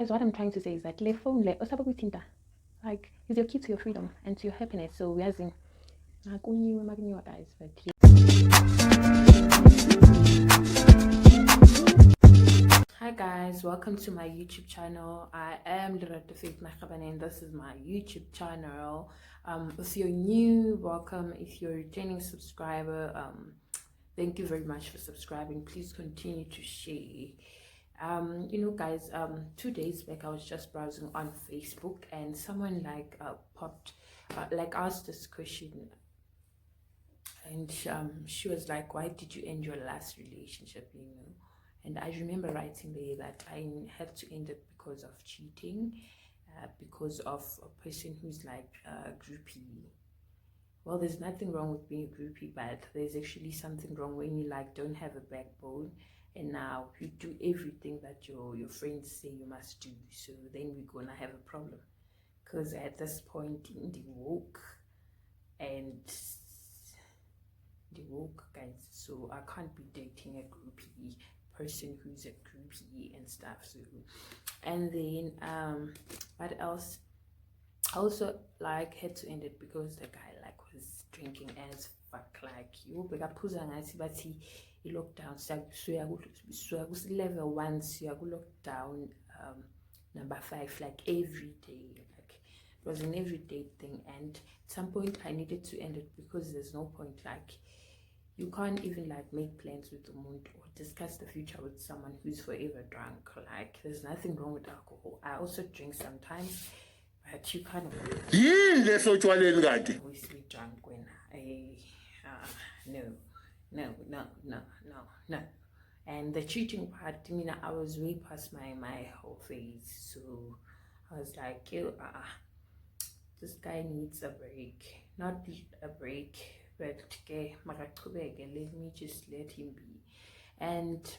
Guys, what I'm trying to say is that le phone le osaba kuithinta. Like is your key to your freedom and to your happiness. So we asking guys, but hi guys, welcome to my YouTube channel. I am Lerato Faith Nakhabane and this is my YouTube channel. If you're new, welcome. If you're a returning subscriber, thank you very much for subscribing. Please continue to share. Guys, 2 days back I was just browsing on Facebook and someone popped asked this question, and she was like, why did you end your last relationship, and I remember writing there that I had to end it because of cheating, because of a person who's like a groupie. Well, there's nothing wrong with being a groupie, but there's actually something wrong when you don't have a backbone, and now you do everything that your friends say you must do. So then we're gonna have a problem, because at this point in the woke and guys, so I can't be dating a groupie person who's a groupie and stuff. So, and then what else? I also had to end it because the guy was drinking as fuck. You bekapuza ngathi bathi I lockdown so level 1 so lockdown number 5 every day. It was an everyday thing, and at some point I needed to end it because there's no point. You can't even make plans with the moon or discuss the future with someone who's forever drunk. There's nothing wrong with alcohol. I also drink sometimes, but you can't always be drunk when no. And the cheating part, I was way past my whole phase, so I was like, this guy needs a break. Not a break, but let me just let him be. And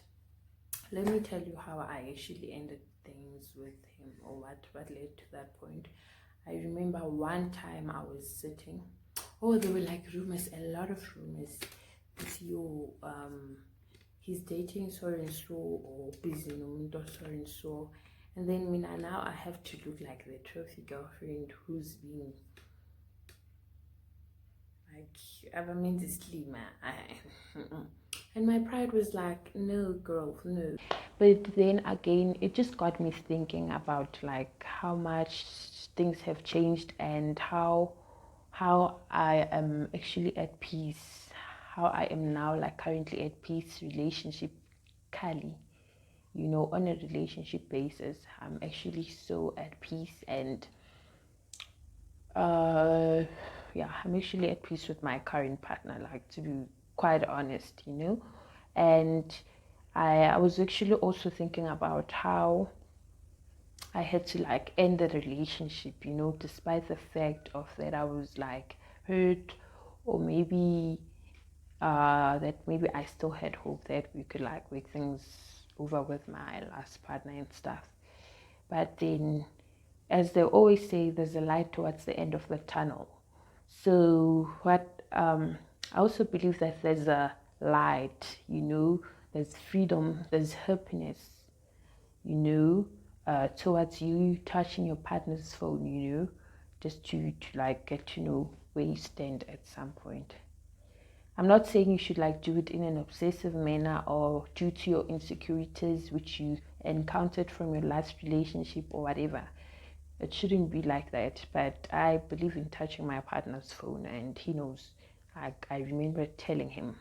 let me tell you how I actually ended things with him, or what led to that point. I remember one time I was sitting, there were rumors, a lot of rumors. He's dating so and so, or busy no so and so, and then now I have to look like the trophy girlfriend who's being and my pride was like, no girl, no. But then again, it just got me thinking about how much things have changed, and how I am actually at peace, how I am now currently at peace relationship Kali, on a relationship basis. I'm actually so at peace, and I'm actually at peace with my current partner, to be quite honest, and I was actually also thinking about how I had to end the relationship, despite the fact of that I was hurt, or maybe that maybe I still had hope that we could work things over with my last partner and stuff. But then, as they always say, there's a light towards the end of the tunnel. So what I also believe that there's a light, there's freedom, there's happiness, towards you touching your partner's phone, just to get to know where you stand at some point. I'm not saying you should do it in an obsessive manner, or due to your insecurities which you encountered from your last relationship or whatever. It shouldn't be like that. But I believe in touching my partner's phone, and he knows. I remember telling him,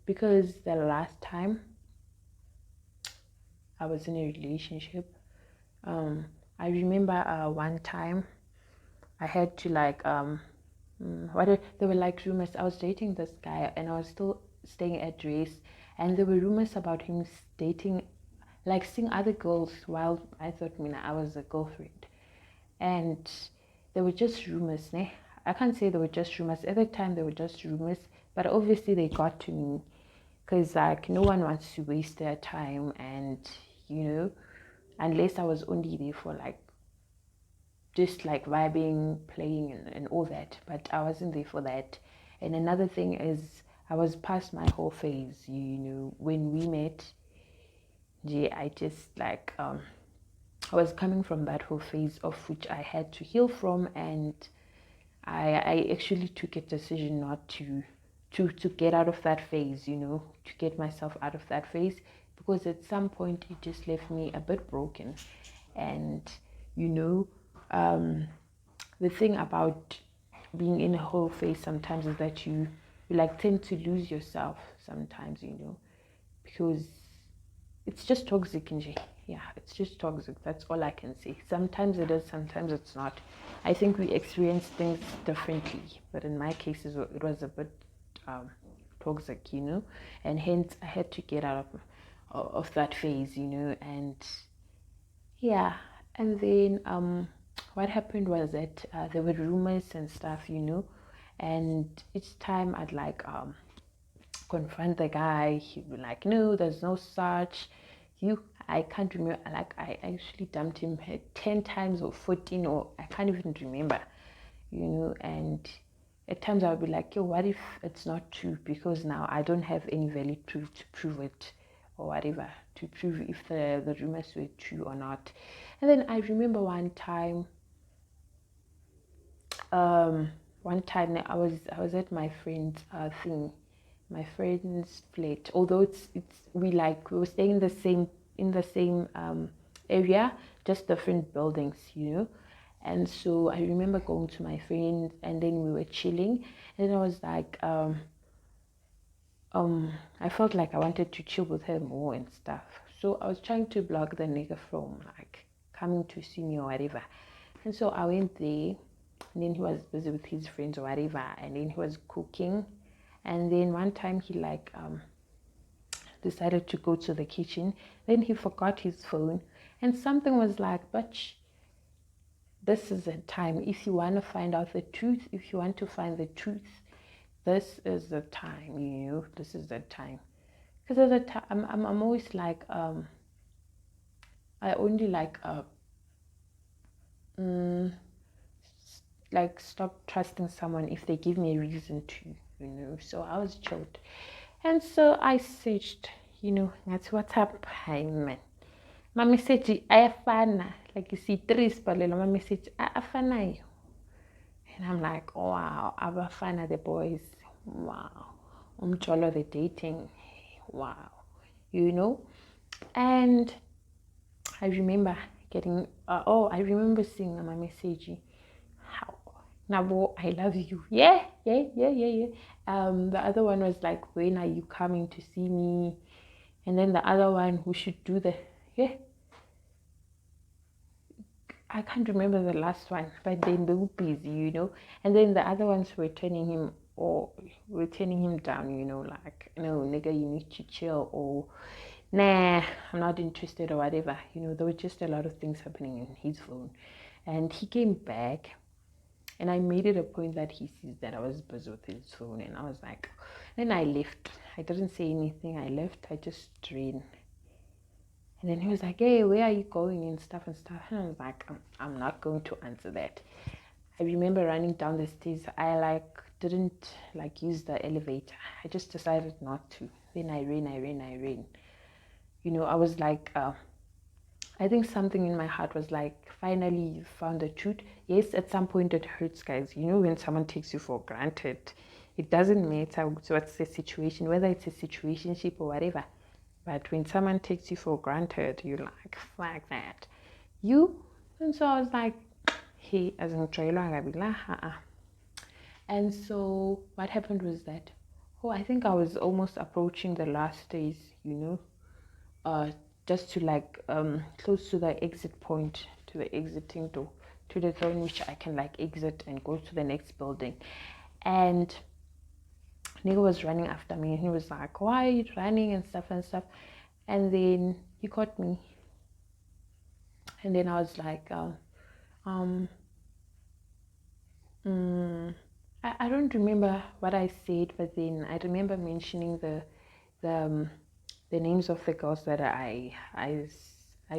because the last time I was in a relationship, I remember one time I had to there were rumors. I was dating this guy and I was still staying at Race, and there were rumors about him dating seeing other girls, while I thought I was a girlfriend. And there were just rumors, ne? I can't say they were just rumors. At the time they were just rumors, but obviously they got to me, because no one wants to waste their time, and unless I was only there for just vibing, playing, and all that. But I wasn't there for that. And another thing is, I was past my whole phase. When we met, I just I was coming from that whole phase of which I had to heal from, and I actually took a decision not to get out of that phase, to get myself out of that phase, because at some point it just left me a bit broken. And the thing about being in a whole phase sometimes is that you like tend to lose yourself sometimes, because it's just toxic, yeah, it's just toxic. That's all I can say. Sometimes it is, sometimes it's not. I think we experience things differently, but in my case it was a bit toxic, and hence I had to get out of that phase, and yeah. And then what happened was that there were rumors and stuff, and each time I'd like confront the guy, he'd be like, no, there's no such. I can't remember, like I actually dumped him 10 times or 14, or I can't even remember, and at times I would be like, yo, what if it's not true? Because now I don't have any valid proof to prove it, or whatever, to prove if the rumors were true or not. And then I remember one time I was at my friend's my friend's flat. Although it's we were staying in the same area, just different buildings, And so I remember going to my friend, and then we were chilling, and then I was like, I felt like I wanted to chill with her more and stuff. So I was trying to block the nigga from like coming to see me or whatever. And so I went there, and then he was busy with his friends or whatever, and then he was cooking. And then one time he like decided to go to the kitchen. Then he forgot his phone, and something was like, "Bitch, this is the time. If you want to find out the truth, if you want to find the truth, this is the time. This is the time." Because at the time, I'm always like, I only like stop trusting someone if they give me a reason to, So I was chilled, and so I searched, that's what's up. Hi man, my message ayafana, like you see three spalelo, my message ayafana, and I'm like, oh, wow, abafana the boys, wow, umjolo the dating, wow, and I remember getting I remember seeing my message, how Nabo, I love you. Yeah. The other one was like, when are you coming to see me? And then the other one, who should do the I can't remember the last one, but then they were busy, And then the other ones were turning him down, like, no, nigga, you need to chill, or nah, I'm not interested, or whatever. There were just a lot of things happening in his phone. And he came back, and I made it a point that he sees that I was busy with his phone, and I was like, then I left. I didn't say anything. I left. I just ran. And then he was like, hey, where are you going, and stuff. And I was like, I'm not going to answer that. I remember running down the stairs. I didn't use the elevator. I just decided not to. Then I ran. I was like, I think something in my heart was like, finally you found the truth. Yes, at some point it hurts, guys. When someone takes you for granted, it doesn't matter what's the situation, whether it's a situationship or whatever. But when someone takes you for granted, you're like, fuck that. And so I was like, hey, as in trailer, and so what happened was that, I think I was almost approaching the last days, just to close to the exit point, to the exiting door, to the door in which I can exit and go to the next building. And nigga was running after me, and he was like, why are you running, and stuff. And then he caught me, and then I was like, I don't remember what I said, but then I remember mentioning the names of the girls that I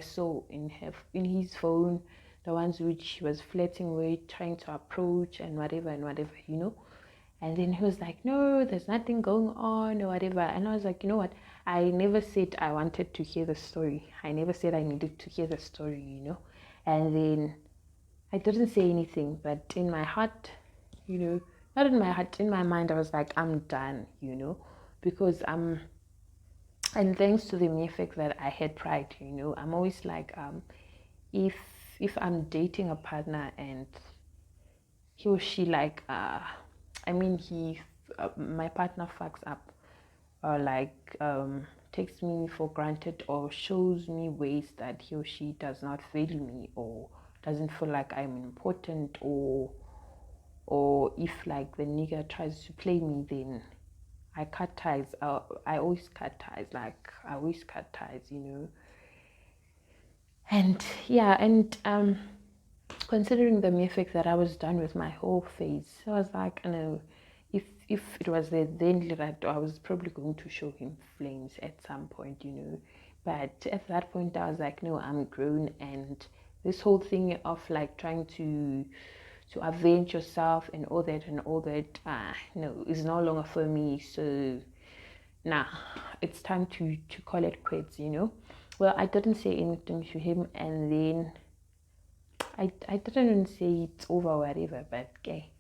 saw in his phone, the ones which he was flirting with, trying to approach, and whatever, And then he was like, no, there's nothing going on, or whatever. And I was like, you know what? I never said I wanted to hear the story. I never said I needed to hear the story, you know. And then I didn't say anything, but in my heart, you know, not in my heart, in my mind, I was like, I'm done, you know, because and thanks to the mere fact that I had pride, you know, I'm always like, if I'm dating a partner and he or she like, my partner fucks up or like takes me for granted or shows me ways that he or she does not value me or doesn't feel like I'm important, or if like the nigga tries to play me, then I cut ties. I always cut ties. Like I always cut ties, you know. And yeah, and considering the mere fact that I was done with my whole phase, I was like, no, if it was there then that I was probably going to show him flames at some point, you know. But at that point, I was like, no, I'm grown, and this whole thing of like trying to avenge yourself and all that, no, is no longer for me. So nah, it's time to call it quits, you know. Well, I didn't say anything to him, and then I didn't even say it's over or whatever, but okay.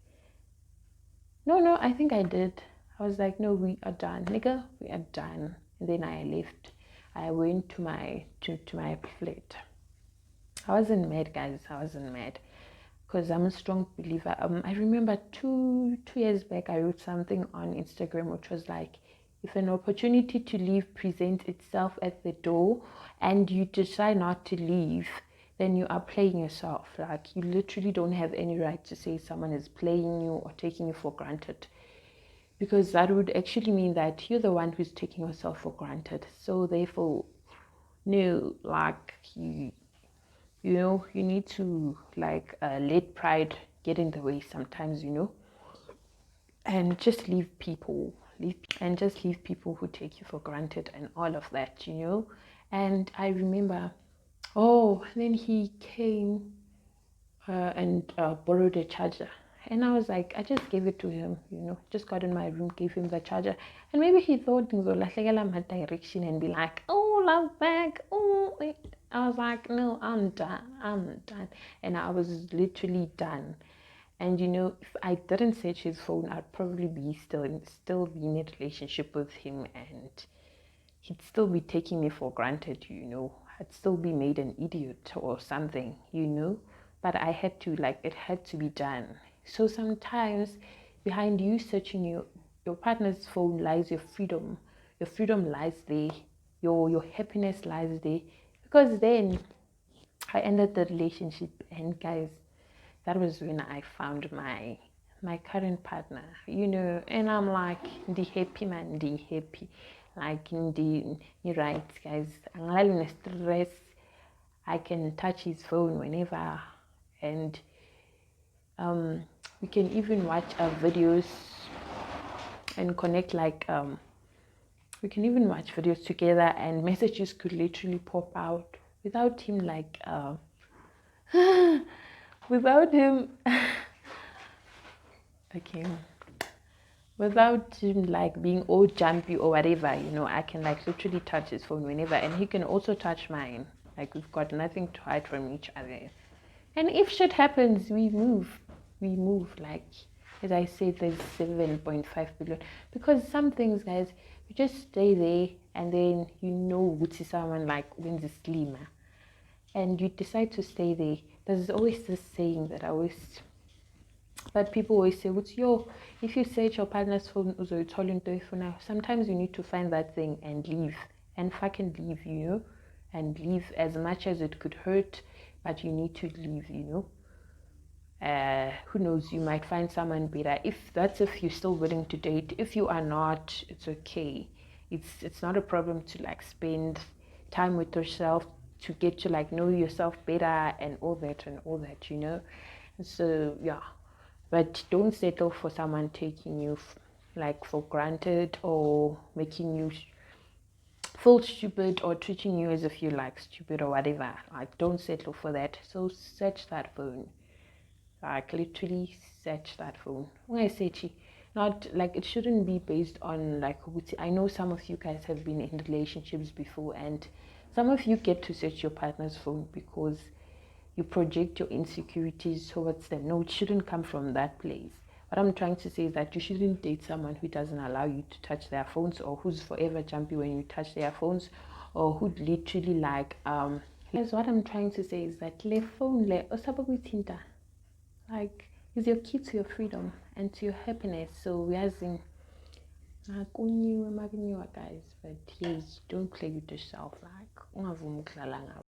No, I think I did. I was like, no, we are done, nigga, we are done. And then I left. I went to my flat. I wasn't mad, guys. I wasn't mad because I'm a strong believer. I remember two years back, I wrote something on Instagram which was like, if an opportunity to leave presents itself at the door and you decide not to leave, then you are playing yourself. Like, you literally don't have any right to say someone is playing you or taking you for granted, because that would actually mean that you're the one who's taking yourself for granted. So therefore, no, like, you know, you need to like let pride get in the way sometimes, you know, and just leave people who take you for granted and all of that, you know. And I remember, oh, then he came and borrowed a charger. And I was like, I just gave it to him, you know, just got in my room, gave him the charger. And maybe he thought my direction and be like, oh, love back. Oh, I was like, no, I'm done. And I was literally done. And you know, if I didn't search his phone, I'd probably be still be in a relationship with him, and he'd still be taking me for granted, you know. I'd still be made an idiot or something, you know. But I had to, like, it had to be done. So sometimes behind you searching your partner's phone lies your freedom. Your freedom lies there. Your happiness lies there. Because then I ended the relationship, and guys, that was when I found my current partner, you know. And I'm like, the happy man, the happy, like in the right, guys. I'm stress. I can touch his phone whenever, and we can even watch our videos and connect, like we can even watch videos together, and messages could literally pop out without him like without him okay, without him like being all jumpy or whatever, you know. I can like literally touch his phone whenever, and he can also touch mine. Like, we've got nothing to hide from each other. And if shit happens, we move. Like, as I said, there's 7.5 billion. Because some things, guys, you just stay there, and then you know which is someone like wins a slimmer, and you decide to stay there. There's always this saying that people always say, "What's your?" If you search your partner's phone, for now, sometimes you need to find that thing and leave, and fucking leave, you know, and leave, as much as it could hurt, but you need to leave, you know. Who knows, you might find someone better. If you're still willing to date. If you are not, it's okay. It's not a problem to like spend time with yourself, to get to like know yourself better and all that, you know. So yeah, but don't settle for someone taking you like for granted, or making you feel stupid, or treating you as if you like stupid or whatever. Like, don't settle for that. So search that phone. Like, literally search that phone. When I say not like it shouldn't be based on like I know some of you guys have been in relationships before, and some of you get to search your partner's phone because you project your insecurities towards them. No, it shouldn't come from that place. What I'm trying to say is that you shouldn't date someone who doesn't allow you to touch their phones, or who's forever jumpy when you touch their phones, or who'd literally like Guys, what I'm trying to say is that le phone le osababithinta, like, is your key to your freedom and to your happiness. So we are saying guys, but yes, don't play with yourself, like